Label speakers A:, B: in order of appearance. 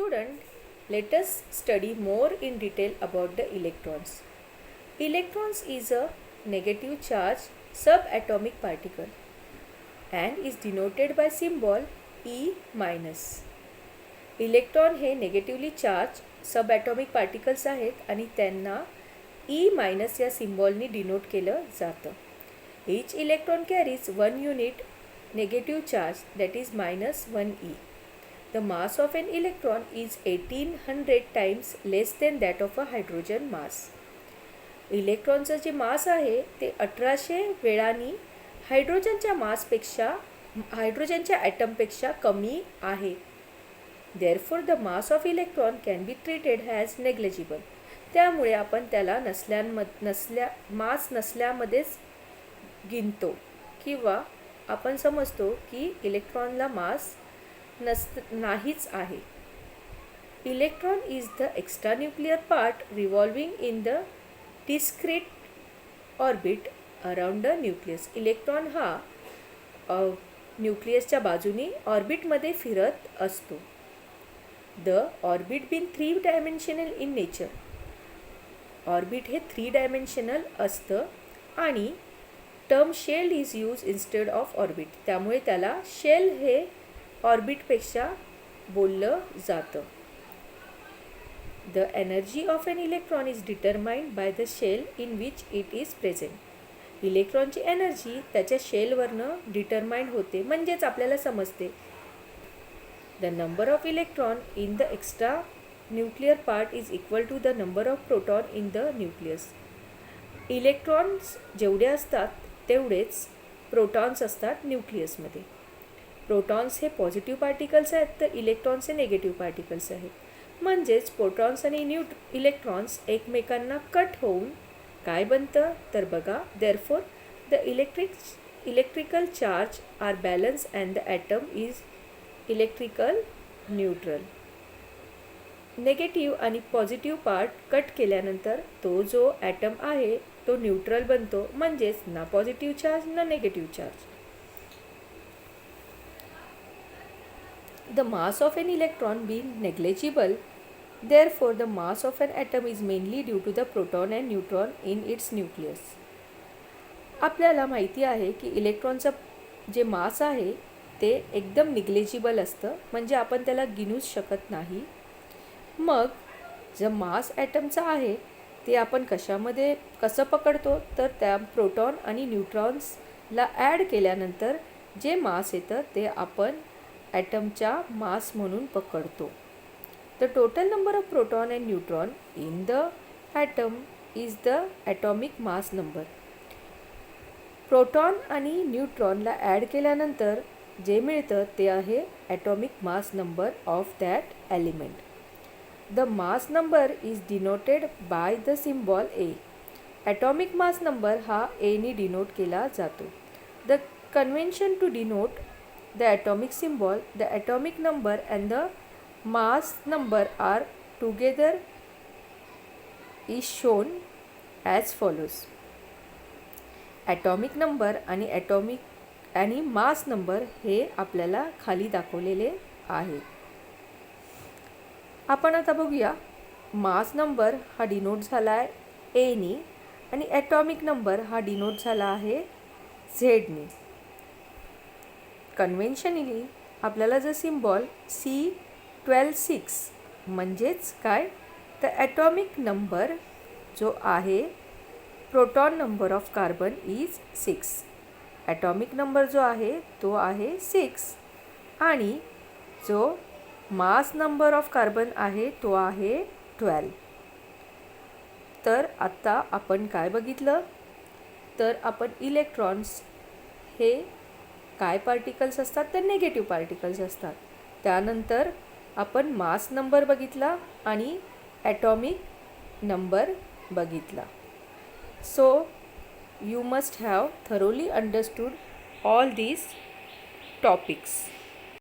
A: student, let us study more in detail about the electrons. Electrons is a negative charge subatomic particle and is denoted by symbol E minus. Electron हे negatively charge सबॲटॉमिक particles आहेत आणि त्यांना e minus या सिम्बॉलनी denote केलं जातं. Each electron carries one unit negative charge, that is minus 1 e. The mass of an electron is 1800 times less than that of a hydrogen mass. इलेक्ट्रॉनचं जे मास आहे ते 1800 वेळांनी हायड्रोजनच्या ॲटमपेक्षा कमी आहे. Therefore, the mass of electron can be treated as negligible. त्यामुळे आपण त्याला मास नसल्यामध्येच गिनतो किंवा आपण समजतो की इलेक्ट्रॉनला मास नाहीच आहे. Electron is the extra nuclear part revolving in the discrete orbit around the nucleus. Electron हा न्यूक्लियसच्या बाजूनी ऑर्बिटमध्ये फिरत असतो. The orbit been 3 dimensional in nature. Orbit हे 3 डायमेन्शनल असतं आणि term shell is use instead of orbit. त्यामुळे त्याला शेल हे ऑर्बिटपेक्षा बोललं जातं. The energy of an electron is determined by the shell in which it is present. इलेक्ट्रॉनची एनर्जी त्याच्या शेलवरनं डिटरमाइंड होते, म्हणजेच आपल्याला समजते. The number of electron in the extra nuclear part is equal to the number of proton in the nucleus. Electrons जेवढे असतात तेवढेच protons असतात न्यूक्लियसमध्ये. प्रोटॉन्स हे पॉझिटिव्ह पार्टिकल्स आहेत तर इलेक्ट्रॉन्स हे निगेटिव्ह पार्टिकल्स आहेत. म्हणजेच प्रोटॉन्स आणि इलेक्ट्रॉन्स एकमेकांना कट होऊन काय बनतं तर बघा, therefore the electrical charge are balance and the atom is electrical neutral. Negative आणि पॉझिटिव्ह पार्ट कट केल्यानंतर तो जो ॲटम आहे तो न्यूट्रल बनतो, म्हणजेच ना पॉझिटिव्ह चार्ज ना negative charge. The mass of an electron being negligible, therefore the mass of an atom is mainly due to the proton and neutron in its nucleus. आपल्याला माहिती आहे की इलेक्ट्रॉनचं जे मास आहे ते एकदम निग्लेजिबल असतं, म्हणजे आपण त्याला गिनूच शकत नाही. मग जे मास ॲटमचं आहे ते आपण कसं पकडतो तर त्या प्रोटॉन आणि न्यूट्रॉन्सला ॲड केल्यानंतर जे मास येतं ते आपण ॲटमच्या मास म्हणून पकडतो. The total number of proton and neutron in the atom is the atomic mass number. Proton आणि न्यूट्रॉनला ॲड केल्यानंतर जे मिळतं ते आहे atomic mass number of that element. The mass number is denoted by the symbol A. Atomic mass number हा एनी denote केला जातो. The convention to denote the atomic symbol, the atomic number and the mass number are together is shown as follows. Atomic number आणि mass number हे आपल्याला खाली दाखवलेले आहेत. आपण आता बघूया. मास नंबर हा डिनोट झाला आहे एनी आणि ॲटॉमिक नंबर हा डिनोट झाला आहे झेडनी. कन्व्हेन्शनली आपल्याला जर सिम्बॉल C126 म्हणजेच काय तर ॲटॉमिक नंबर जो आहे proton number of carbon is 6. Atomic number जो आहे तो आहे 6 आणि जो मास नंबर ऑफ कार्बन आहे तो आहे 12. तर आता आपण काय बघितलं तर आपण इलेक्ट्रॉन्स हे काय पार्टिकल्स असतात तर निगेटिव्ह पार्टिकल्स असतात. त्यानंतर आपण मास नंबर बघितला आणि ॲटॉमिक नंबर बघितला. So you must have thoroughly understood all these topics.